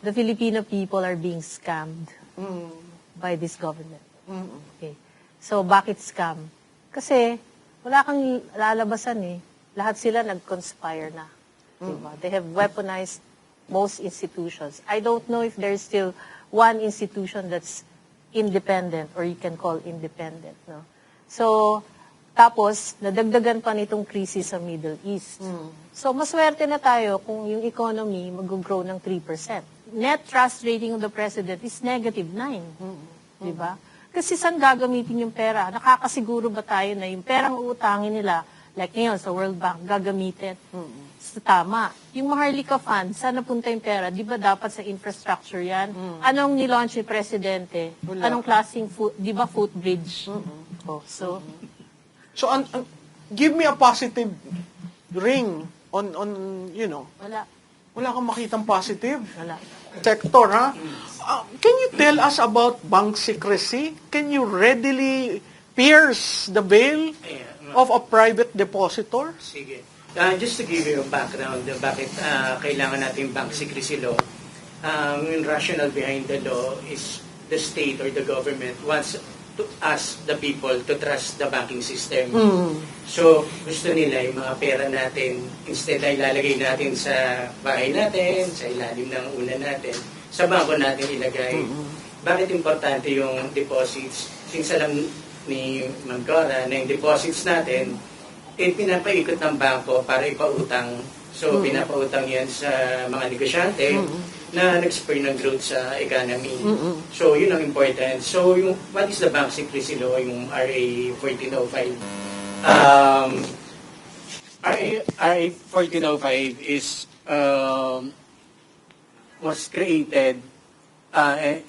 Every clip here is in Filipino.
the Filipino people are being scammed by this government. Okay. So, bakit scam? Kasi, wala kang lalabasan eh. Lahat sila nag-conspire na. Diba? They have weaponized most institutions. I don't know if there's still one institution that's independent or you can call independent. No? So, tapos, nadagdagan pa nitong krisis sa Middle East. So, maswerte na tayo kung yung economy mag-grow ng 3%. Net trust rating of the president is negative 9. Diba? Kasi saan gagamitin yung pera? Nakakasiguro ba tayo na yung perang uutangin nila, like ngayon sa World Bank, gagamitin sa tama? Yung Maharlika Fund, saan napunta yung pera? Di ba dapat sa infrastructure yan? Anong nilaunch ni Presidente? Anong klaseng, di ba footbridge? So, give me a positive ring on you know. Wala kang makitang positive. Wala. Sector, ha? Can you tell us about bank secrecy? Can you readily pierce the veil of a private depositor? Sige. Just to give you a background, bakit kailangan natin bank secrecy law, yung rationale behind the law is the state or the government wants to ask the people to trust the banking system. So, gusto nila yung mga pera natin, instead ay ilalagay natin sa bahay natin, sa ilalim ng unan natin, sa bangko natin ilagay. Bakit importante yung deposits? Since alam ni Ma'am Cora na yung deposits natin, pinapaikot ng bangko para ipautang. So, pinapautang yan sa mga negosyante na nag-spur ng growth sa economy. So, yun ang important. So, what is the bank secrecy law, yung RA 1405? RA 1405 is was created,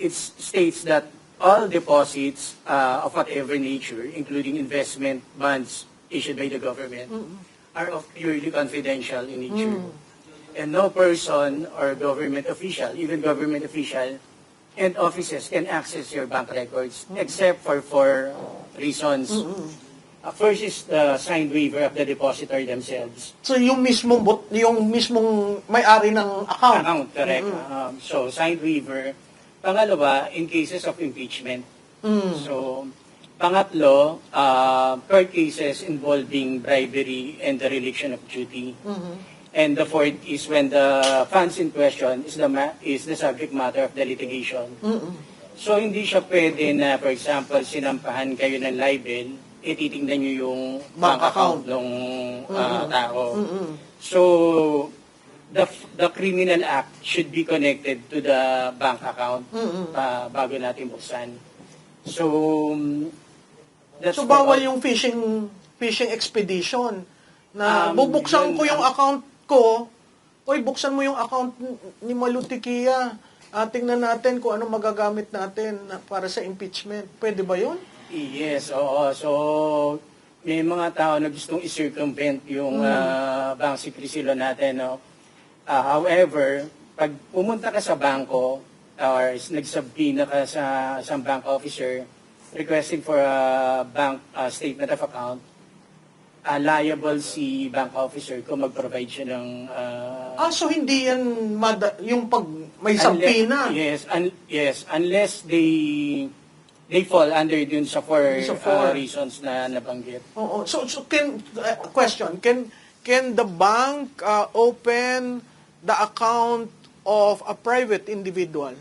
it states that all deposits of whatever nature, including investment bonds issued by the government, are of purely confidential in nature. And no person or government official, even government official and offices can access your bank records except for 4 reasons. First is the signed waiver of the depositor themselves. So, yung mismong may-ari ng account. Correct. So, signed waiver. Pangalawa, in cases of impeachment. So, pangatlo, per cases involving bribery and the dereliction of duty. And the fourth is when the funds in question is the subject matter of the litigation. So, hindi siya pwede na, for example, sinampahan kayo ng libel, titingnan nyo yung bank account ng tao. So, the criminal act should be connected to the bank account bago natin buksan. So, So, bawal yung fishing expedition na bubuksan ko yung account ko, buksan mo yung account ni Malutikia, tingnan natin kung ano magagamit natin para sa impeachment. Pwede ba yun? Yes, oo. So, may mga tao na gustong i-circumvent yung bank secrecy law natin. No? However, pag pumunta ka sa bangko or nagsubpoena ka sa isang bank officer requesting for a bank statement of account, liable si bank officer kung mag-provide siya ng... so hindi yan yung pag may subpoena? Yes, unless they fall under dun sa 4 reasons na nabanggit. Oo. So question, can the bank open the account of a private individual?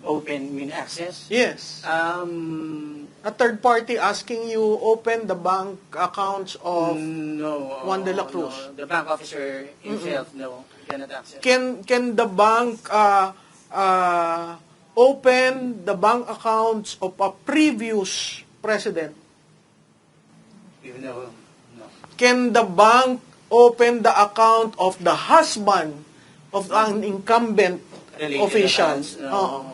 Open mean access? Yes. A third party asking you open the bank accounts of Juan de la Cruz. No. The bank officer himself, no, cannot access. Can the bank open the bank accounts of a previous president? No. Can the bank open the account of the husband of an incumbent official? No.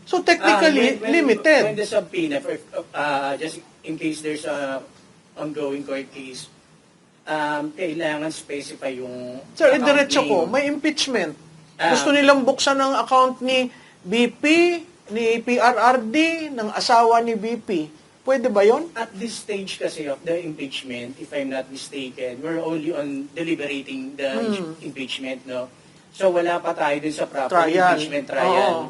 So technically, limited. When the subpoena, just in case there's a ongoing court case, kailangan specify yung Sir, diretso ko, may impeachment. Gusto nilang buksan ng account ni BP, ni PRRD, ng asawa ni BP. Pwede ba yon? At this stage kasi of the impeachment, if I'm not mistaken, we're only on deliberating the impeachment, no? So wala pa tayo dun sa proper Trial. impeachment trial. Oo.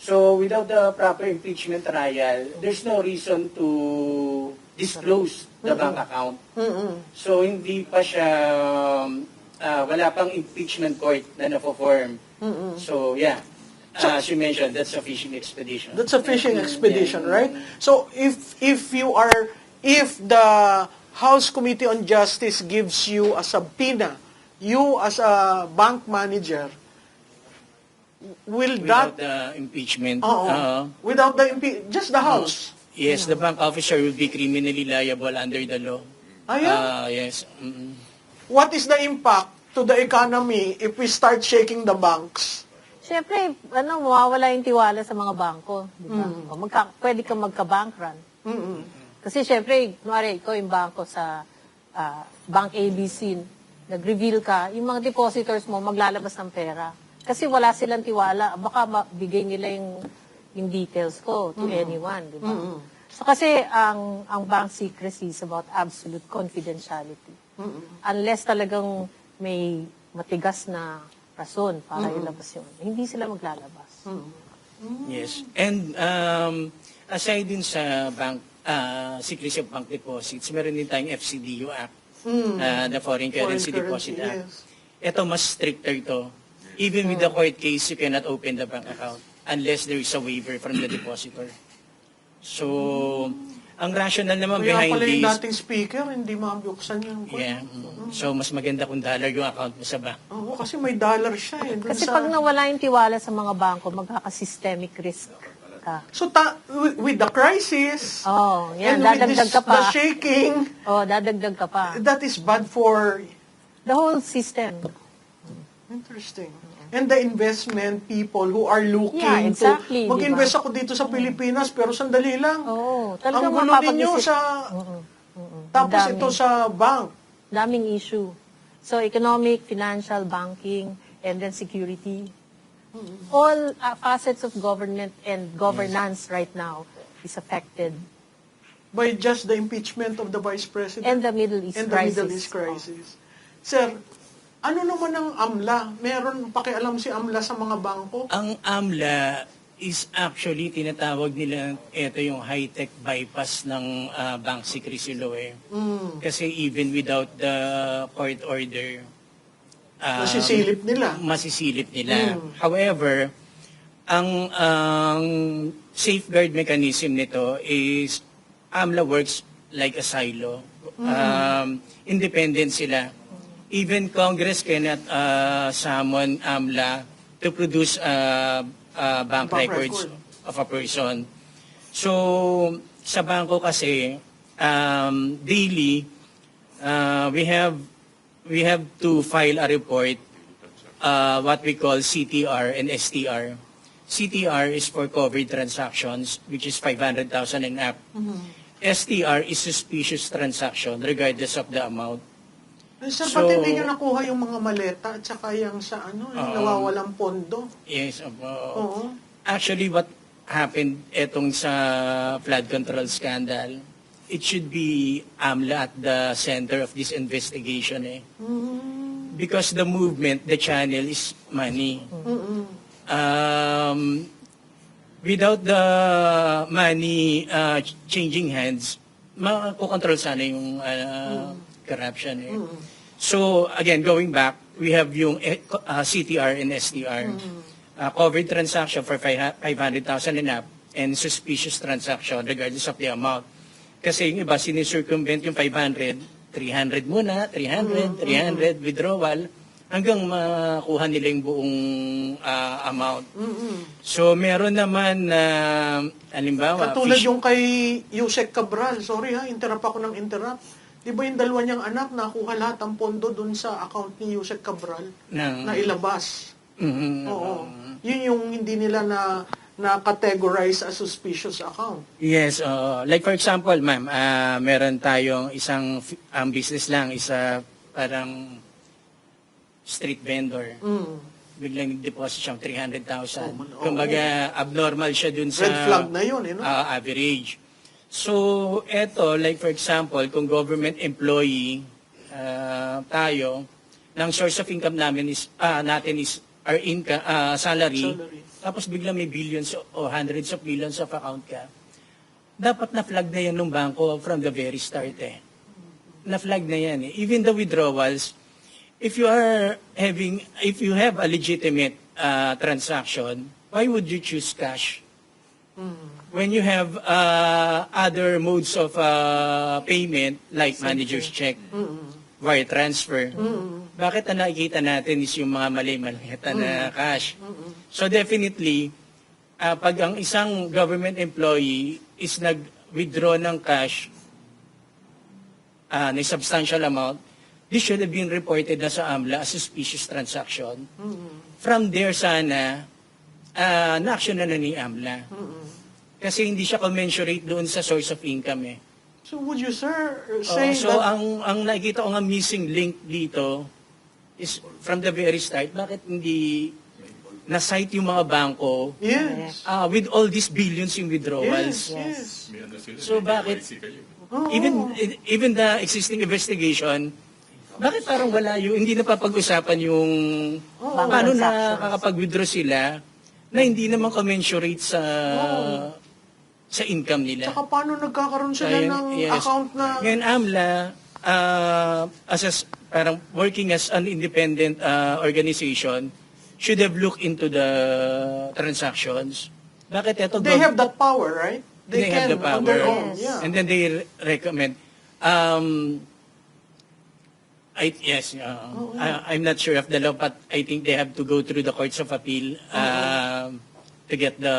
So without the proper impeachment trial, there's no reason to disclose the bank account. So hindi pa siya, wala pang impeachment court na na-form. So yeah, as you mentioned, that's a fishing expedition. That's a fishing expedition, right? So if the House Committee on Justice gives you a subpoena, you as a bank manager, will Without that the impeachment. without the just the House? Yes, the bank officer will be criminally liable under the law. Yes. What is the impact to the economy if we start shaking the banks? Siyempre, mawawala yung tiwala sa mga bangko. Di ba? O, pwede kang magka-bank run. Kasi siyempre, kunwari, ikaw yung bangko sa Bank ABC, nag-reveal ka, yung mga depositors mo maglalabas ng pera. Kasi wala silang tiwala. Baka mabigay nila yung details ko to anyone, di ba? So kasi ang bank secrecy is about absolute confidentiality. Unless talagang may matigas na rason para ilabas yun, hindi sila maglalabas. Yes. And aside din sa bank secrecy of bank deposits, meron din tayong FCDU Act, the Foreign Currency Deposit Act. Yes. Ito mas stricter to. Even with the court case, you cannot open the bank account unless there is a waiver from the depositor. So, ang rationale naman Kaya behind pala yung this, dating speaker, hindi mabuksan yung yeah, so mas maganda kung dollar yung account mo sa bank. Oo, kasi may dollar siya eh. Dun Kasi sa- pag nawala yung tiwala sa mga bangko, magkaka-systemic risk ka. So, with the crisis, Oh, yan, and with dadagdag this, ka pa. the shaking, Oh, dadagdag ka pa. that is bad for... The whole system. Interesting. And the investment people who are looking Yeah, exactly, to mag-invest ako dito sa Pilipinas, pero sandali lang. Oo, Ang talagang gulo ninyo mapapag-isip. sa... Tapos Ang dami. ito sa bank. Daming issue. So, economic, financial, banking, and then security. All facets of government and governance right now is affected. By just the impeachment of the Vice President. And the Middle East and the crisis. Middle East crisis. Sir, ano naman ang AMLA? Meron pakialam si AMLA sa mga bangko? Ang AMLA is actually tinatawag nila ito yung high-tech bypass ng bank secrecy law eh. Kasi even without the court order, Masisilip nila. masisilip nila. However, ang safeguard mechanism nito is AMLA works like a silo. Independent sila. Even Congress cannot summon AMLA to produce bank records of a person. So, sa bangko kasi, daily, we have to file a report, what we call CTR and STR. CTR is for covered transactions, which is 500,000 and up. STR is suspicious transaction, regardless of the amount. Sir, So- ba't hindi nyo nakuha yung mga maleta at saka yung sa yung nawawalang pondo? Yes, Oo. actually, what happened etong sa flood control scandal, it should be AMLA at the center of this investigation eh. Because the movement, the channel is money. Without the money changing hands, makokontrol sana yung corruption eh. So, again, going back, we have yung CTR and STR. Covered transaction for 500,000 and up, and suspicious transaction regardless of the amount. Kasi yung iba, sinicircumvent yung 500, 300 muna, 300 withdrawal, hanggang makuha nila yung buong amount. So, meron naman na, halimbawa, Katulad yung kay Yusek Cabral. Sorry interrupt ako ng interrupt. Di ba yung dalawa niyang anak nakuha lahat ang pondo dun sa account ni Yusek Cabral na ilabas? Oo. Yun yung hindi nila na categorize as suspicious account. Yes, like for example, ma'am, meron tayong isang business lang, isa parang street vendor. Biglang deposit siyang 300,000. Kumbaga, abnormal siya dun sa Red flag na yun, no? average. So, eto, like for example, kung government employee tayo, ng source of income natin is our income, salary, Salary. tapos bigla may billions o hundreds of millions of account ka, dapat na-flag na yan ng bangko from the very start eh. Na-flag na yan eh. Even the withdrawals, if you have a legitimate transaction, why would you choose cash? When you have other modes of payment like manager's check, wire transfer, bakit ang nakikita natin is yung mga mali-malita na cash? So definitely, pag ang isang government employee is nag-withdraw ng cash na substantial amount, this should have been reported na sa AMLA as suspicious transaction. From there sana, na-action na ni AMLA. Kasi hindi siya commensurate doon sa source of income eh. So would you, sir, say So that... ang nakikita ko nga missing link dito is from the very start, bakit hindi na-cite yung mga bangko Yes. with all these billions in withdrawals? Yes. So bakit even the existing investigation, bakit parang wala yung, hindi napapag-usapan yung paano nakakapag-withdraw sila na hindi naman commensurate sa income nila? Tsaka paano nagkakaroon sila Ayun, ng yes. account na... Ngayon, AMLA, parang working as an independent organization, should have looked into the transactions. Bakit ito? They have that power, right? They have the on their power. own. Yeah. And then they recommend. I'm not sure of the law, but I think they have to go through the courts of appeal to get the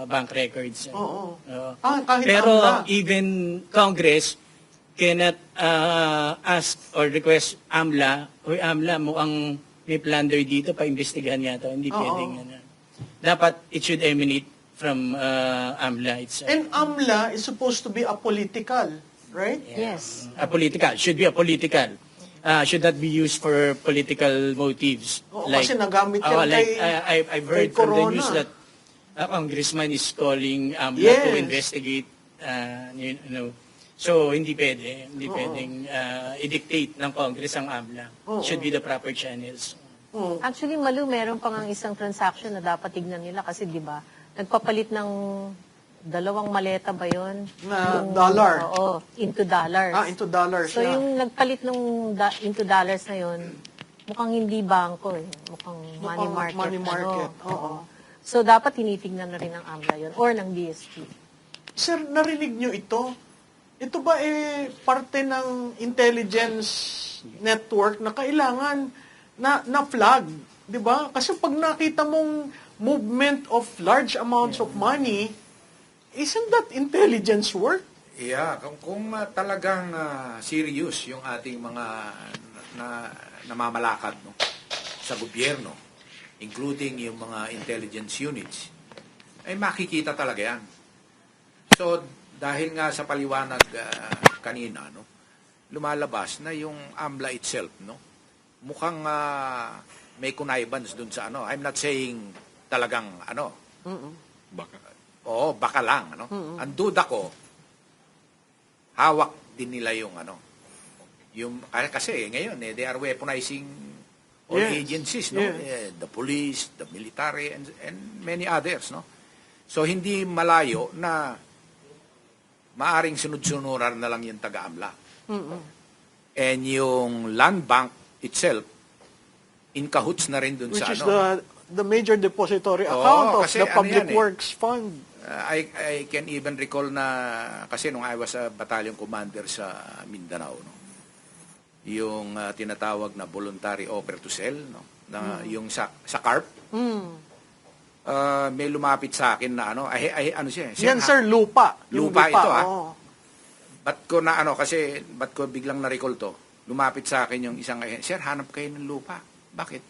bank records. Oo. Oo. Kahit Pero AMLA. even Congress cannot ask or request AMLA, o AMLA mukhang may plunder dito, pa-investigahan yata. Hindi pwedeng. Dapat it should emanate from AMLA itself. And AMLA is supposed to be apolitical, right? Yes. Political. Should be a political. Should not be used for political motives. Oo, kasi nagamit yan I've heard kay from the Corona. news that a congressman is calling AMLA Yes. to investigate, So, hindi pwede. Hindi pwedeng i-dictate ng Congress ang AMLA. Should be the proper channels. Actually, Malu, meron pang ang isang transaction na dapat tignan nila kasi, di ba, nagpapalit ng 2 maleta ba yun? Na dollar. Oo, into dollars. Into dollars. So, yeah. yung nagpalit ng into dollars na yun, mukhang hindi bangko eh. Mukhang money market. money market, oo. So, dapat tinitignan na rin ng AMLA yun or ng BSP. Sir, narinig nyo ito? Ito ba parte ng intelligence network na kailangan na flag, 'di ba? Kasi pag nakita mong movement of large amounts of money, isn't that intelligence work? Yeah, kung talagang serious yung ating mga namamalakad no, sa gobyerno, including yung mga intelligence units, ay makikita talaga yan. So, dahil nga sa paliwanag kanina, no, lumalabas na yung AMLA itself, no, mukhang may connivance dun sa ano. I'm not saying talagang ano. Baka. Oo, baka lang. Ano. Ang duda ko, hawak din nila yung ano. Yung, kasi ngayon, they are weaponizing all agencies, no? The police, the military, and many others, no? So, hindi malayo na maaring sunod-sunuran na lang yung taga-AMLA. And yung land bank itself, in cahoots na rin dun Which sa is ano. the major depository account of kasi the ano Public yan Works Fund. I can even recall na, kasi nung I was a battalion commander sa Mindanao, no? Yung tinatawag na voluntary offer to sell, no? Na yung sa CARP, may lumapit sa akin na ano, ano siya? Yan, sir, lupa. Yung Lupa ito, oo. Ba't ko na ano, kasi ba't ko biglang na-recall to? Lumapit sa akin yung isang, sir, hanap kayo ng lupa. Bakit?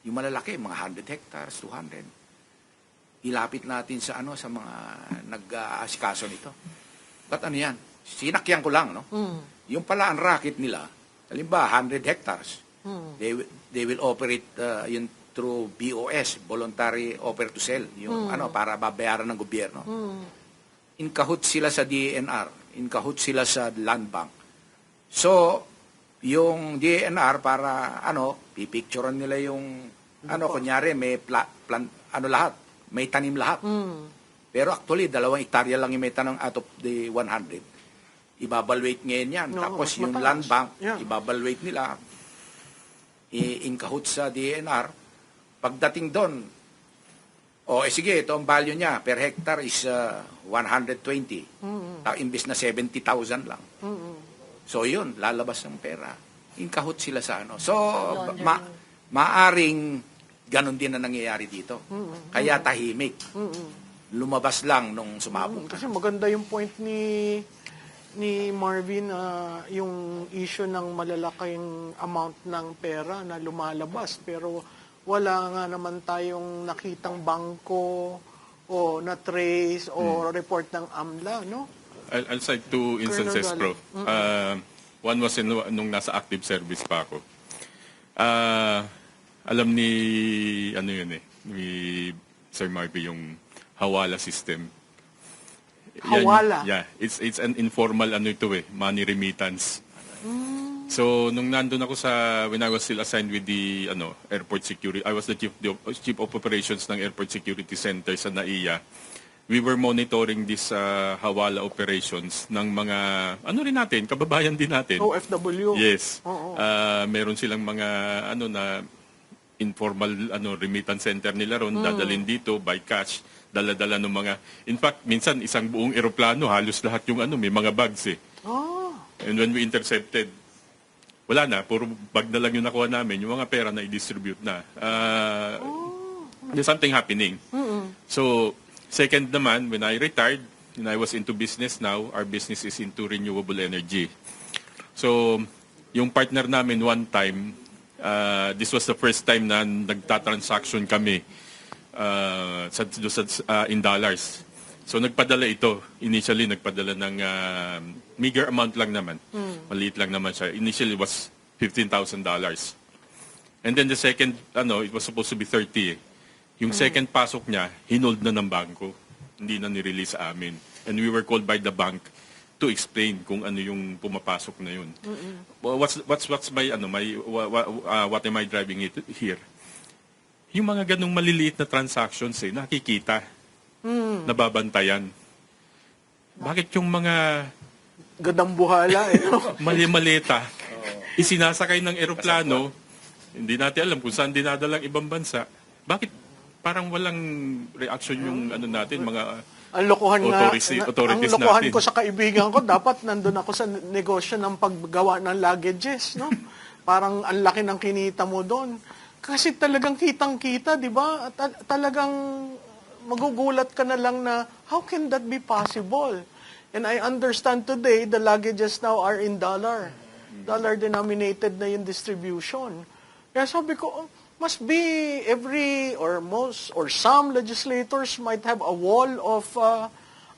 Yung malalaki, mga 100 hectares, 200. Ilapit natin sa ano, sa mga nag-aasikaso nito. Ba't ano yan? Sinakyan ko lang, no? Yung pala ang racket nila, halimbawa 100 hectares. They will operate yun through BOS, voluntary offer to sell, yung ano, para babayaran ng gobyerno. In cahoots sila sa DENR, in cahoots sila sa land bank. So, yung DENR para ano, pipicturean nila yung kunyari, may ano lahat, may tanim lahat. Pero actually, 2 hektarya lang yung may tanong out of the 100. Ibabalwate ngayon yan. No, Tapos mas yung mataas. land bank, Yeah. ibabalwate nila, in cahoots sa DNR. Pagdating doon, sige, ito ang value niya. Per hectare is 120. Imbis na 70,000 lang. So yun, lalabas ng pera. In cahoots sila sa ano. So, maaring ganon din na nangyayari dito. Kaya tahimik. Lumabas lang nung sumabog. Kasi maganda yung point ni Marvin, yung issue ng malalaking amount ng pera na lumalabas pero wala nga naman tayong nakitang bangko o na trace o report ng AMLA, no? I'll cite 2 instances, Colonel Prof. One was nung nasa active service pa ako. Alam ni ni Sir Marvin yung Hawala system. Hawala? Yeah, it's an informal money remittance. So nung nandun ako when I was still assigned with the airport security, I was the chief of operations ng airport security center sa NAIA. We were monitoring this Hawala operations ng mga rin natin, kababayan din natin. OFW. Yes. Oo. Meron silang mga na informal remittance center nila ron, dadalhin dito by cash, dala-dala ng mga, in fact minsan isang buong eroplano halos lahat yung may mga bags eh. Oh. And when we intercepted, wala na, puro bag na lang yung nakuha namin, yung mga pera na i-distribute na. There's something happening. So second naman, when I retired and I was into business now, our business is into renewable energy. So yung partner namin one time, this was the first time na nagtatransaction kami in dollars. So nagpadala ito. Initially nagpadala ng meager amount lang naman. Maliit lang naman siya. Initially it was $15,000. And then the second, it was supposed to be 30 eh. Yung second pasok niya, hinold na ng bangko. Hindi na nirelease sa amin. And we were called by the bank to explain kung ano yung pumapasok na yun. Well, what's my what am I driving it here? Yung mga ganung maliliit na transactions nakikita, nababantayan. Bakit yung mga Gadang buhala no? mali-malita isinasakay ng eroplano, hindi natin alam kung saan dinadalang ibang bansa. Bakit parang walang reaction yung natin, mga Ang lokohan authorities ang lokohan natin. ko sa kaibigan ko, dapat nandun ako sa negosyo ng paggawa ng luggages, no? Parang ang laki ng kinita mo doon. Kasi talagang kitang-kita, di ba? Talagang magugulat ka na lang na, how can that be possible? And I understand today, the luggages now are in dollar. Dollar-denominated na yung distribution. Kaya sabi ko, must be every or most or some legislators might have a wall of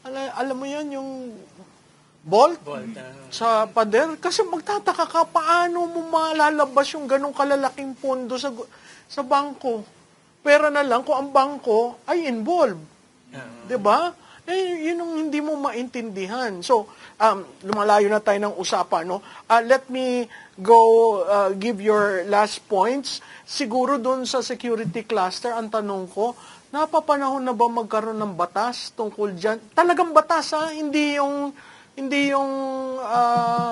alam mo yan yung bolt sa pader kasi magtataka ka paano mo malalabas yung ganong kalalaking pondo sa bangko. Pera na lang kung ang bangko ay involved. 'Di ba? Yun ang hindi mo maintindihan. So, lumalayo na tayo ng usapan, no? Let me go give your last points. Siguro doon sa security cluster, ang tanong ko, napapanahon na ba magkaroon ng batas tungkol dyan? Talagang batas, hindi yung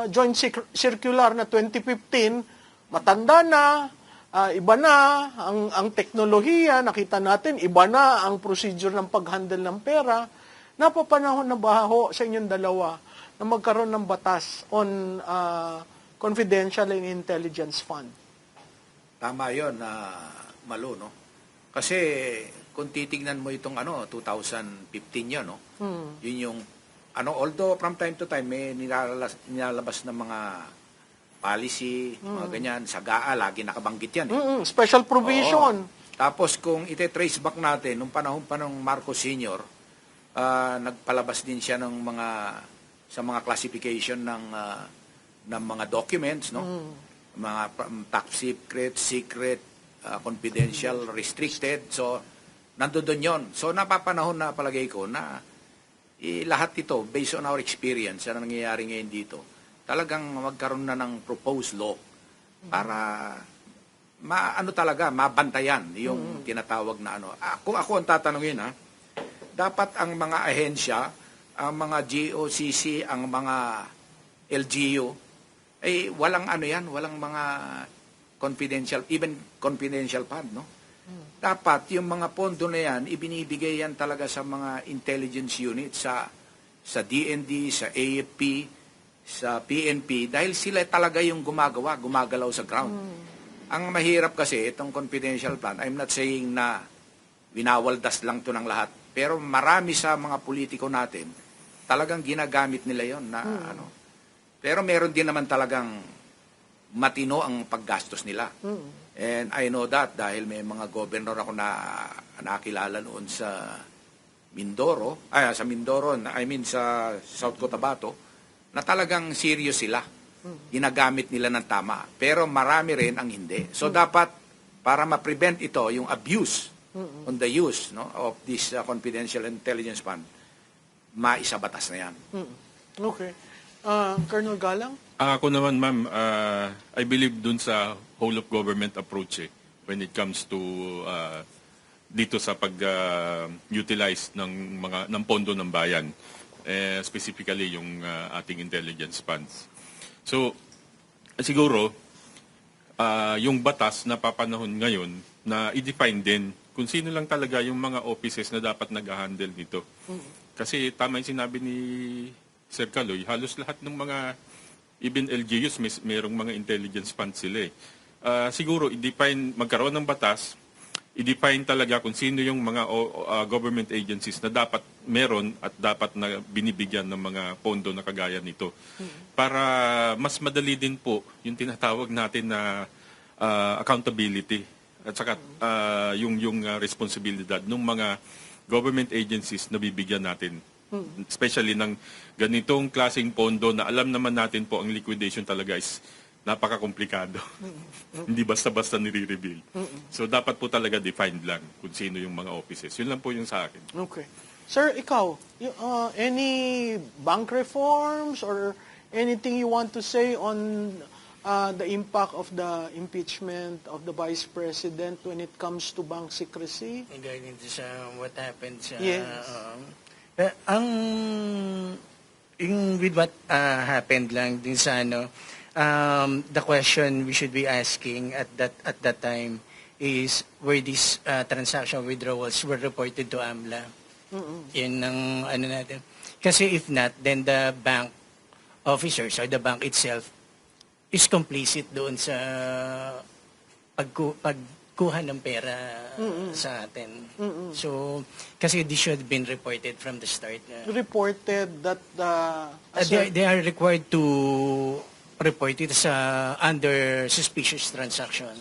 joint circular na 2015, matanda na, iba na ang teknolohiya, nakita natin, iba na ang procedure ng pag-handle ng pera. Napapanahon na ba sa inyong dalawa na magkaroon ng batas on confidential and intelligence fund? Tama yun, Malo, no? Kasi kung titignan mo itong 2015 yun, no? Yun yung, although from time to time may nilalabas ng mga policy, mga ganyan, sagaa, lagi nakabanggit yan. Special provision. Oo. Tapos kung ite-trace back natin, nung panahon pa ng Marcos Sr., nagpalabas din siya ng sa mga classification ng mga documents, no? Mga top secret, confidential, restricted. So nandoon 'yon. So napapanahon na palagay ko na lahat ito based on our experience na nangyayari ngayon dito. Talagang magkaroon na ng proposed law para ano talaga, mabantayan yung tinatawag na ano. Kung ako ang tatanungin, dapat ang mga ahensya, ang mga GOCC, ang mga LGU, ay walang ano yan, walang mga confidential, even confidential fund, no? Dapat yung mga pondo na yan, ibinibigay yan talaga sa mga intelligence unit, sa DND, sa AFP, sa PNP, dahil sila talaga yung gumagalaw sa ground. Ang mahirap kasi, itong confidential fund, I'm not saying na winawaldas lang to ng lahat, pero marami sa mga politiko natin, talagang ginagamit nila yon na ano. Pero meron din naman talagang matino ang paggastos nila. And I know that dahil may mga governor ako na nakilala noon sa Mindoro, sa Mindoro, I mean sa South Cotabato, na talagang serious sila. Ginagamit nila ng tama. Pero marami rin ang hindi. So dapat, para ma-prevent ito, yung abuse on the use of this confidential intelligence fund, maisabatas na yan. Okay. Colonel Galang? Ako naman, ma'am, I believe dun sa whole of government approach when it comes to dito sa pag-utilize ng pondo ng bayan, specifically yung ating intelligence funds. So, siguro, yung batas na papanahon ngayon na i-define din kung sino lang talaga yung mga offices na dapat nag-handle nito. Kasi tama yung sinabi ni Sir Kaloy, halos lahat ng mga even LGUs mayroong mga intelligence funds sila eh. Siguro i-define, magkaroon ng batas, i-define talaga kung sino yung mga government agencies na dapat meron at dapat na binibigyan ng mga pondo na kagaya nito. Para mas madali din po yung tinatawag natin na accountability at saka yung responsibilidad ng mga government agencies na bibigyan natin. Especially ng ganitong klaseng pondo na alam naman natin po ang liquidation talaga is napaka-komplikado. Hindi basta-basta nire-reveal. So dapat po talaga defined lang kung sino yung mga offices. Yun lang po yung sa akin. Okay. Sir, ikaw, any bank reforms or anything you want to say on the impact of the impeachment of the Vice President when it comes to bank secrecy? Regarding to sa what happened sa... Yes. With what happened lang din sa the question we should be asking at that time is where these transaction withdrawals were reported to AMLA. Yun ang natin. Kasi if not, then the bank officers or the bank itself is complicit doon sa pagkuha ng pera sa atin. So, kasi this should have been reported from the start. Reported that They are required to report it sa under suspicious transaction.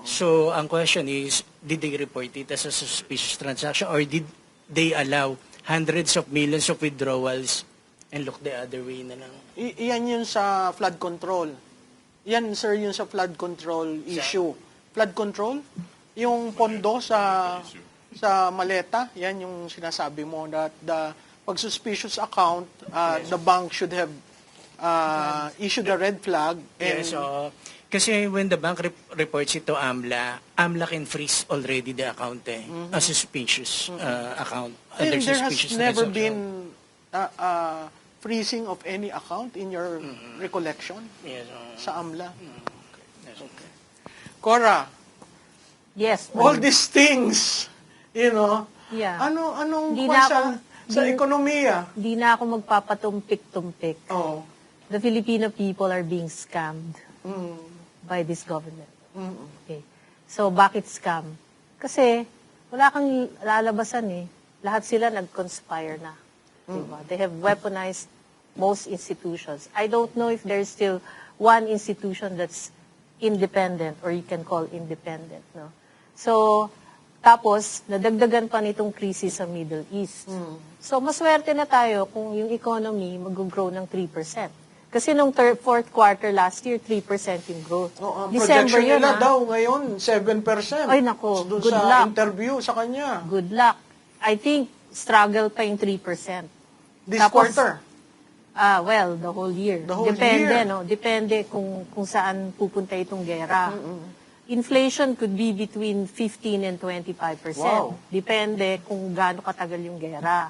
So, ang question is, did they report it as a suspicious transaction or did they allow hundreds of millions of withdrawals and look the other way na lang? Yan yun sa flood control. Yan, sir, yun sa flood control issue. Flood control, yung pondo sa maleta, yan yung sinasabi mo that the pag suspicious account, the bank should have issued a red flag. And So, kasi when the bank reports it to AMLA, AMLA can freeze already the account a suspicious account. and Under there has suspicious never transaction. been freezing of any account in your recollection Yes, sa AMLA. yes. Okay. Cora, Yes. all these things, Yeah. anong Hindi kwan na sa ekonomiya? Hindi na ako magpapatumpik-tumpik. Oh. The Filipino people are being scammed by this government. Okay. So, bakit scam? Kasi, wala kang lalabasan eh. Lahat sila nag-conspire na. Diba? They have weaponized most institutions. I don't know if there's still one institution that's independent or you can call independent. No? So, tapos, nadagdagan pa nitong krisis sa Middle East. So, maswerte na tayo kung yung economy mag-grow ng 3%. Kasi nung fourth quarter last year, 3% yung growth. Ang December projection yun, nila ha? daw ngayon, 7%. Ay, nako, Doon good sa luck. interview sa kanya. Good luck. I think struggle pa yung 3%. This Tapos, quarter. Well, the whole year. The whole Depende, year. no? Depende kung saan pupunta itong gera. inflation could be between 15 and 25%. Wow. Depende kung gaano katagal yung gera.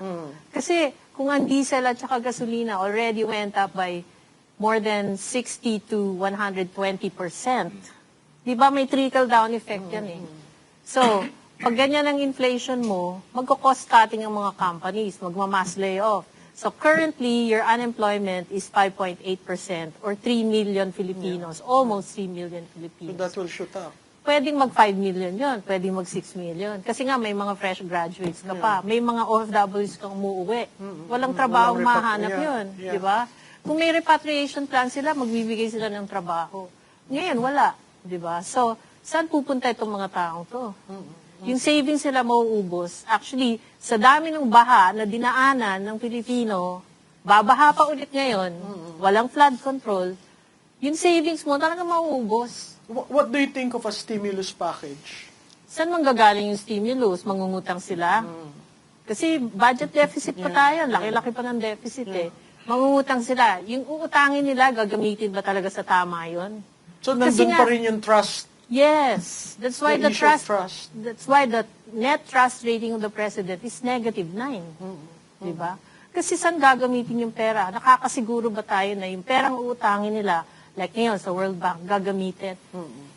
Kasi kung ang diesel at saka gasolina already went up by more than 60 to 120%, di ba may trickle-down effect yan eh. So, pag ganyan ang inflation mo, magko-cost cutting ang mga companies, magmamass layoff. So currently, your unemployment is 5.8% or 3 million Filipinos, almost 3 million So Filipinos. that will shoot up. Pwedeng mag 5 million yon, pwedeng mag 6 million. Kasi nga may mga fresh graduates ka pa, may mga OFWs kang umuwi. Walang trabaho Walang mahanap yeah, yun, yeah. di ba? Kung may repatriation plan sila, magbibigay sila ng trabaho. Ngayon, wala, di ba? So, saan pupunta itong mga taong to? Yung savings sila mauubos. Actually, sa dami ng baha na dinaanan ng Pilipino, babaha pa ulit ngayon, walang flood control, yung savings mo talaga mauubos. What do you think of a stimulus package? Saan manggagaling yung stimulus? Mangungutang sila? Kasi budget deficit pa tayo. Laki-laki pa ng deficit eh. Mangungutang sila. Yung uutangin nila, gagamitin ba talaga sa tama yon? So Kasi nandun nga- pa rin yung trust. Yes. That's why The the issue of trust, trust. that's why the net trust rating of the president is -9. Di ba? Kasi saan gagamitin yung pera? Nakakasiguro ba tayo na yung perang uutangin nila, like ngayon sa World Bank, gagamitin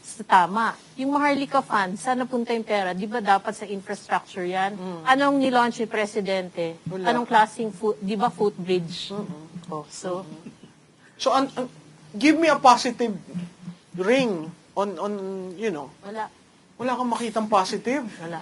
sa tama? Yung Maharlika Fund, saan napunta yung pera? Di ba dapat sa infrastructure yan? Anong nilaunch ni Presidente? Wala. Anong klaseng di ba footbridge? Oh, so, So give me a positive ring on you know. wala. Wala kang makitang positive. Wala.